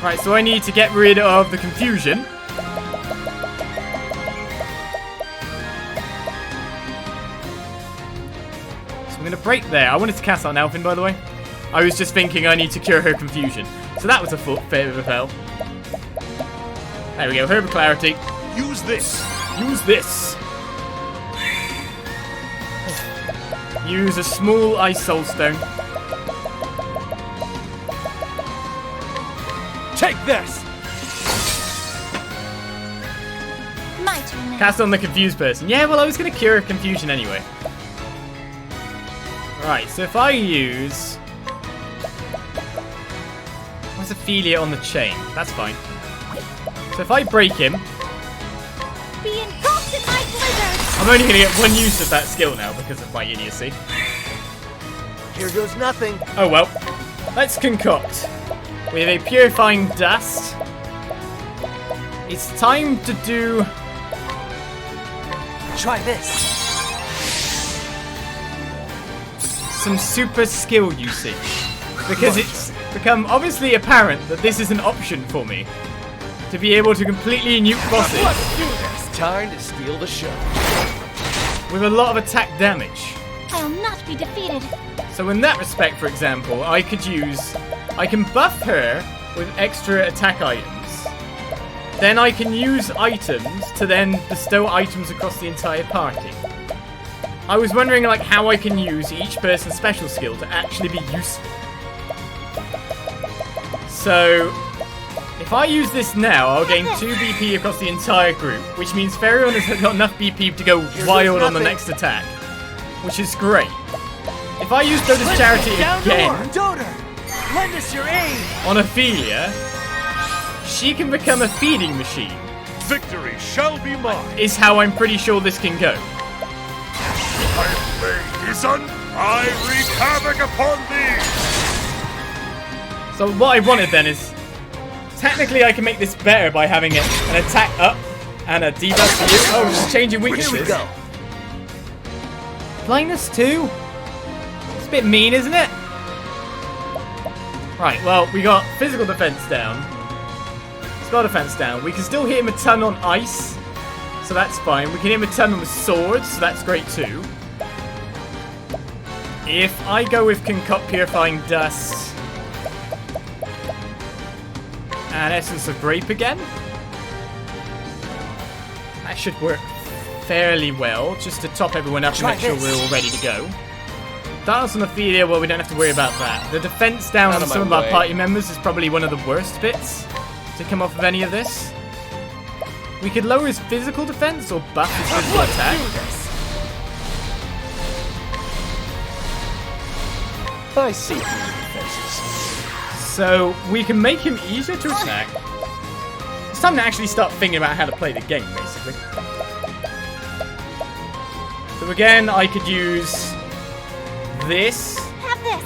Right, so I need to get rid of the confusion. So I'm going to break there. I wanted to cast on Alfyn, by the way. I was just thinking I need to cure her confusion. So that was a bit of a fail. There we go, Herb of Clarity. Use this. Use this. Use a small Ice Soul Stone. Take this. between us. Cast on the confused person. Yeah, well, I was going to cure confusion anyway. Right, so if I use... What's Ophelia on the chain? That's fine. So if I break him... Be engulfed in my blizzard! I'm only going to get one use of that skill now because of my idiocy. Here goes nothing. Oh well. Let's concoct. We have a purifying dust. It's time to do... Try this. some super skill usage. Because it's become obviously apparent that this is an option for me. To be able to completely nuke bosses Let's do this. Time to steal the show. with a lot of attack damage. I'll not be defeated. So in that respect, for example, I can buff her with extra attack items. Then I can use items to then bestow items across the entire party. I was wondering like how I can use each person's special skill to actually be useful. So if I use this now, I'll gain 2 BP across the entire group, which means Fairyone has got enough BP to go wild on the next attack, which is great. If I use Dota's Charity again Lend us your aid. on Ophelia, she can become a feeding machine, Victory shall be mine. is how I'm pretty sure this can go. My blade is I wreak havoc upon thee. So what I wanted then is, technically I can make this better by having an attack up and a debuff for you. Oh, just changing Here weaknesses. we go. Blindness 2? It's a bit mean, isn't it? Right, well, we got physical defense down. Spell defense down. We can still hit him a ton on ice, so that's fine. We can hit him a ton with swords, so that's great too. If I go with Concoct Purifying Dust and Essence of Grape again, that should work fairly well, just to top everyone up and Try make sure this. we're all ready to go. Dance on Ophelia, well, we don't have to worry about that. The defense down Out on of some of my our way. party members is probably one of the worst bits to come off of any of this. We could lower his physical defense or buff his physical attack. I see through your defenses. So we can make him easier to attack. It's time to actually start thinking about how to play the game, basically. So again, I could use this, Have this.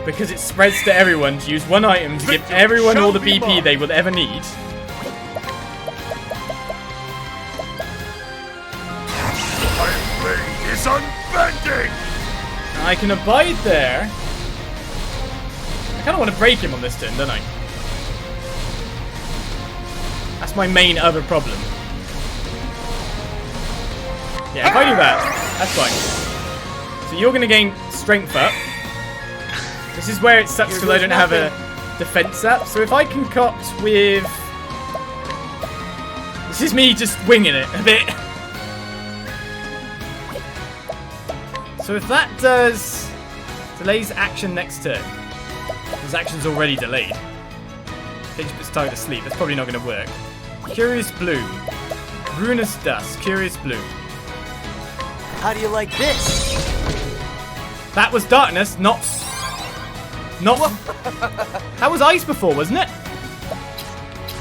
because it spreads to everyone, to use one item to give Victory everyone all the shall be BP mine. they will ever need. My blade is unbending. I can abide there. I kind of want to break him on this turn, don't I? That's my main other problem. Yeah, if I do that, that's fine. So you're going to gain strength up. This is where it sucks because I don't have a defense up. So if I concoct with... This is me just winging it a bit. So if that does... Delays action next turn. His action's already delayed. Pinch puts target to sleep. That's probably not going to work. Curious Bloom. Ruinous Dust. Curious Bloom. How do you like this? That was darkness, not... That was ice before, wasn't it?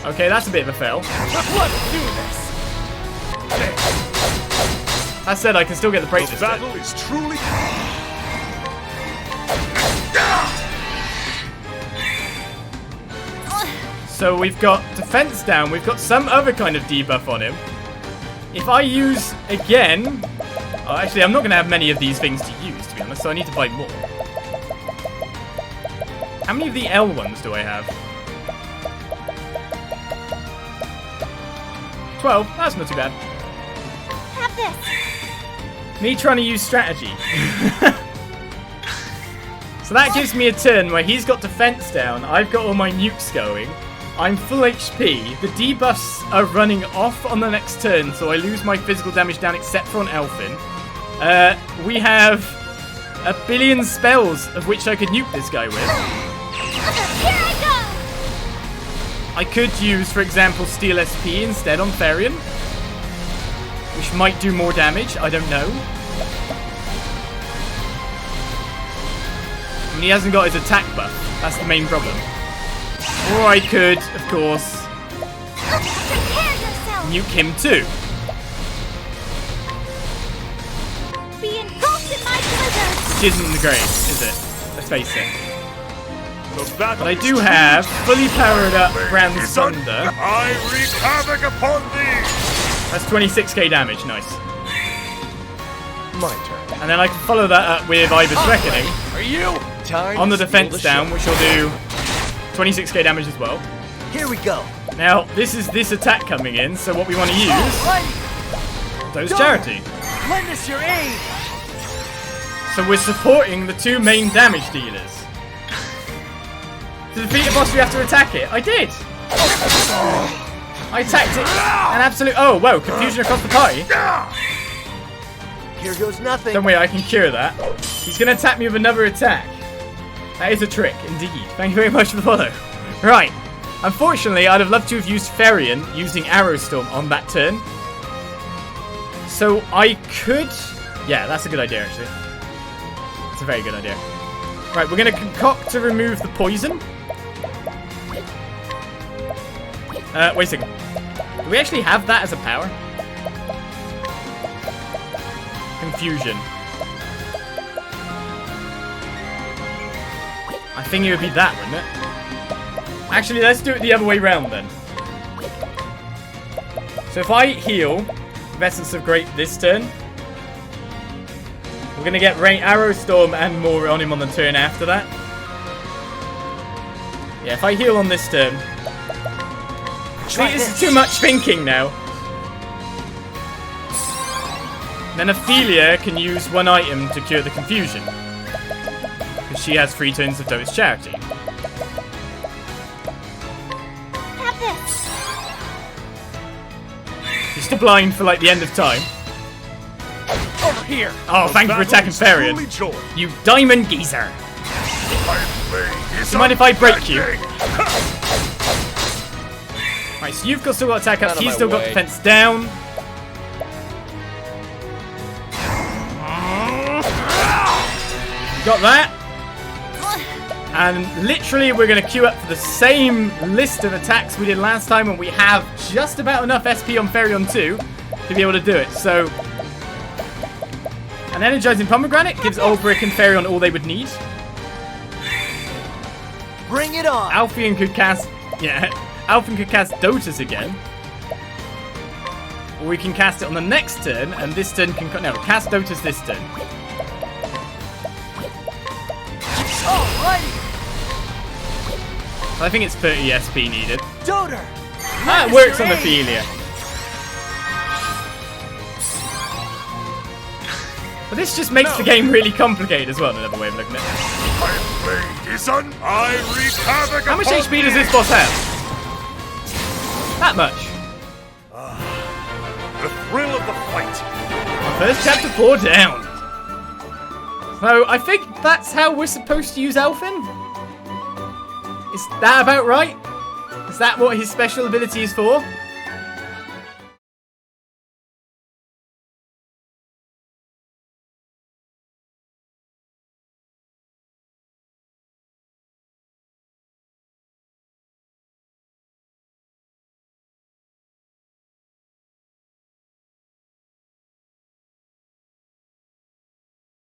Okay, that's a bit of a fail. Let's do this. That said, I can still get the break The this turn. battle is truly. So we've got defense down, we've got some other kind of debuff on him. If I use again... Oh, actually, I'm not going to have many of these things to use, to be honest, so I need to buy more. How many of the L ones do I have? 12. That's not too bad. Have this. Me trying to use strategy. So that gives me a turn where he's got defense down, I've got all my nukes going, I'm full HP, the debuffs are running off on the next turn, so I lose my physical damage down except for on Alfyn. We have a billion spells of which I could nuke this guy with. Here I I could use, for example, Steel SP instead on Therion, which might do more damage. I don't know. I mean, he hasn't got his attack buff. That's the main problem. Or I could, of course, nuke him too. Be engulfed in my blizzard. Which isn't great, is it? Let's face it. The battle But I do have fully powered up Brand is on. Thunder. I wreak havoc upon thee! That's 26k damage, nice. My turn. And then I can follow that up with Ivor's Reckoning Are you? Time on the to steal defense down, show. which will do 26k damage as well. Here we go. Now, this is this attack coming in, so what we want to use, Alrighty. those charity. Lend us your aid. So we're supporting the two main damage dealers. To defeat a boss, we have to attack it. I did. I attacked it. An absolute. Oh, whoa! Confusion across the party. Here goes nothing. Don't worry, I can cure that. He's gonna attack me with another attack. That is a trick, indeed. Thank you very much for the follow. Right. Unfortunately, I'd have loved to have used Therion using Arrow Storm on that turn. So I could. Yeah, that's a good idea, actually. It's a very good idea. Right, we're gonna concoct to remove the poison. Wait a second. Do we actually have that as a power? Confusion. I think it would be that, wouldn't it? Actually, let's do it the other way round then. So if I heal with Essence of Great this turn, we're gonna get Arrow Storm and more on him on the turn after that. Yeah, if I heal on this turn. See, this is too much thinking now. Then Ophelia can use one item to cure the confusion. Because she has 3 turns of Dota's Charity. Have this. Just to blind for like the end of time. Over here. Oh, thank you for attacking Therion. You diamond geezer. Do you mind if I break you? Right, so you've still got attack up, he's still got defense down. Got that. And literally we're going to queue up for the same list of attacks we did last time, and we have just about enough SP on Therion 2 to be able to do it. So, an Energizing Pomegranate gives Ulbrick and Therion all they would need. Bring it on. Alfyn could cast... Yeah, Alfyn could cast Dota's again. Or we can cast it on the next turn, and this turn can... No, cast Dota's this turn. Alrighty. I think it's 30 SP needed. Doter. That works on Ophelia. But this just makes the game really complicated as well, another way of looking at it. How much HP does this boss have? That much. The thrill of the fight. First chapter 4 down. So I think that's how we're supposed to use Alfyn. Is that about right? Is that what his special ability is for?